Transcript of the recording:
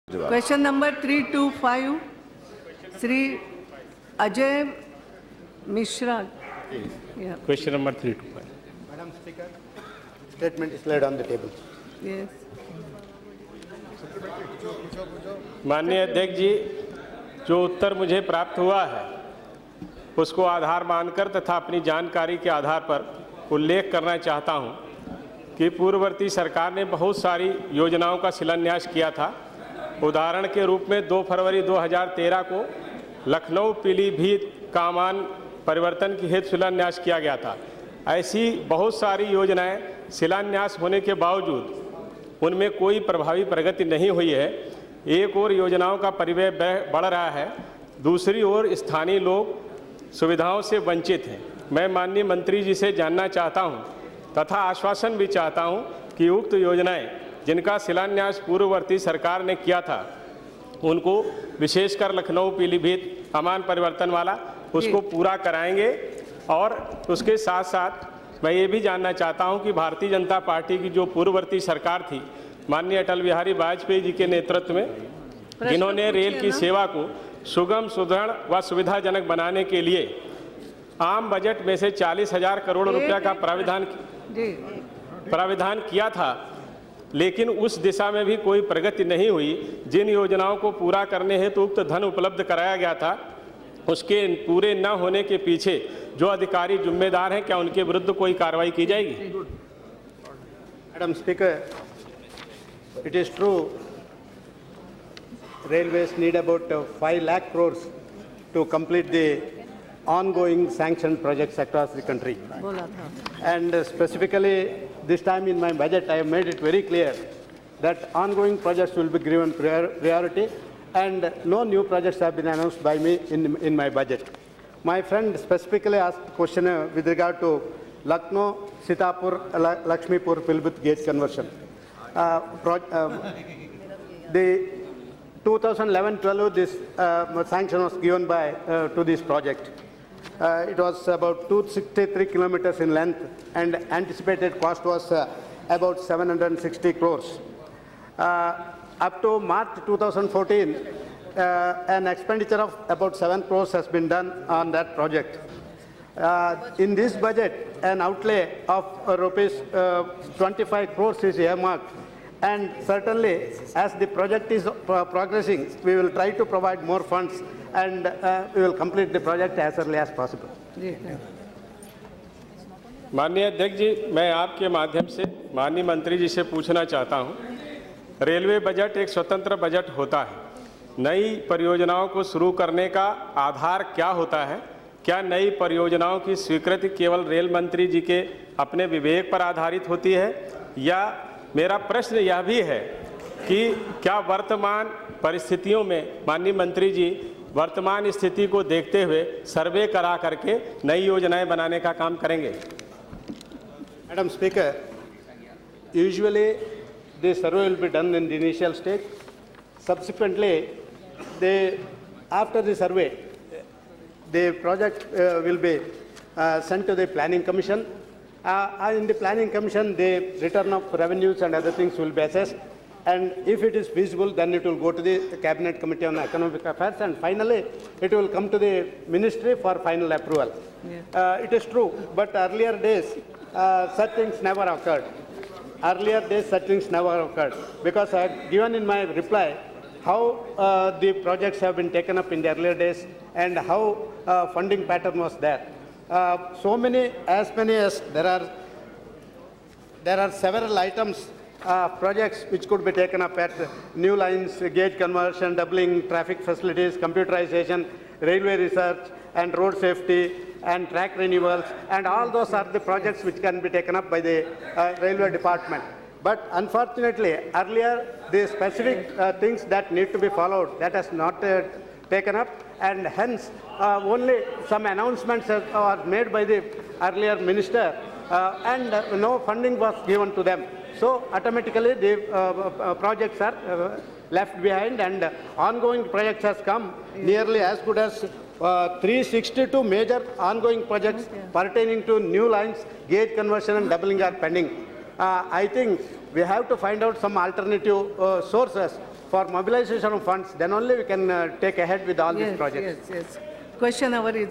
Question number 325, Sri Ajay Mishra. Yeah. Question number 325. Madam Speaker, statement is laid on the table. Yes. माननीय अध्यक्ष जी, जो उत्तर मुझे प्राप्त हुआ है उसको आधार मानकर तथा अपनी जानकारी के आधार पर उल्लेख करना चाहता हूं कि पूर्ववर्ती सरकार ने बहुत सारी योजनाओं का शिलान्यास किया था। उदाहरण के रूप में 2 फरवरी 2013 को लखनऊ पीलीभीत कामान परिवर्तन की हेतु शिलान्यास किया गया था। ऐसी बहुत सारी योजनाएं शिलान्यास होने के बावजूद उनमें कोई प्रभावी प्रगति नहीं हुई है। एक ओर योजनाओं का परिव्यय बढ़ रहा है, दूसरी ओर स्थानीय लोग सुविधाओं से वंचित हैं। मैं माननीय मंत्री जी से जानना चाहता हूं तथा आश्वासन भी चाहता हूं कि उक्त योजनाएं जिनका शिलान्यास पूर्ववर्ती सरकार ने किया था उनको विशेषकर लखनऊ पीलीभीत अमान परिवर्तन वाला उसको पूरा कराएंगे। और उसके साथ साथ मैं ये भी जानना चाहता हूं कि भारतीय जनता पार्टी की जो पूर्ववर्ती सरकार थी माननीय अटल बिहारी वाजपेयी जी के नेतृत्व में, जिन्होंने रेल की सेवा को सुगम, सुदृढ़ व सुविधाजनक बनाने के लिए आम बजट में से 40,000 करोड़ रुपया का प्राविधान किया था, लेकिन उस दिशा में भी कोई प्रगति नहीं हुई। जिन योजनाओं को पूरा करने हेतु उक्त धन उपलब्ध कराया गया था उसके पूरे न होने के पीछे जो अधिकारी जिम्मेदार हैं, क्या उनके विरुद्ध कोई कार्रवाई की जाएगी? Madam Speaker, it is true railways need about 5 lakh crores to complete the ongoing sanctioned projects across the country. And specifically this time in my budget I have made it very clear that ongoing projects will be given priority, and no new projects have been announced by me in my budget. My friend specifically asked a question with regard to Lucknow, Sitapur, Lakshmipur, Pilbhit gauge conversion. The 2011-12 this sanction was given by to this project. It was about 263 kilometers in length and anticipated cost was about 760 crores. Up to March 2014, an expenditure of about 7 crores has been done on that project. In this budget, an outlay of rupees 25 crores is earmarked, and certainly as the project is progressing, we will try to provide more funds and we will complete the project as early as possible. माननीय अध्यक्ष जी, मैं आपके माध्यम से माननीय मंत्री जी से पूछना चाहता हूं, रेलवे बजट एक स्वतंत्र बजट होता है। नई परियोजनाओं को शुरू करने का आधार क्या होता है? क्या नई परियोजनाओं की स्वीकृति केवल रेल मंत्री जी के अपने विवेक पर आधारित होती है, या मेरा प्रश्न यह भी है कि क्या वर्तमान परिस्थितियों में माननीय मंत्री जी वर्तमान स्थिति को देखते हुए सर्वे करा करके नई योजनाएं बनाने का काम करेंगे? Madam Speaker, usually the survey will be done in the initial stage. Subsequently, after the survey, the project will be sent to the Planning Commission. In the Planning Commission, the return of revenues and other things will be assessed. And if it is feasible, then it will go to the Cabinet Committee on Economic Affairs, and finally it will come to the Ministry for final approval. It is true, but earlier days such things never occurred. Because I have given in my reply how the projects have been taken up in the earlier days and how funding pattern was there. As many as there are several items, projects which could be taken up at new lines, gauge conversion, doubling traffic facilities, computerization, railway research, and road safety, and track renewals, and all those are the projects which can be taken up by the railway department. But unfortunately, earlier the specific things that need to be followed, that has not taken up, and hence only some announcements are made by the earlier minister, and no funding was given to them. So automatically the projects are left behind, and ongoing projects has come nearly as good as 362 major ongoing projects pertaining to new lines, gauge conversion and doubling are pending. I think we have to find out some alternative sources for mobilization of funds, then only we can take ahead with all these projects. Yes, yes, yes. Question hour is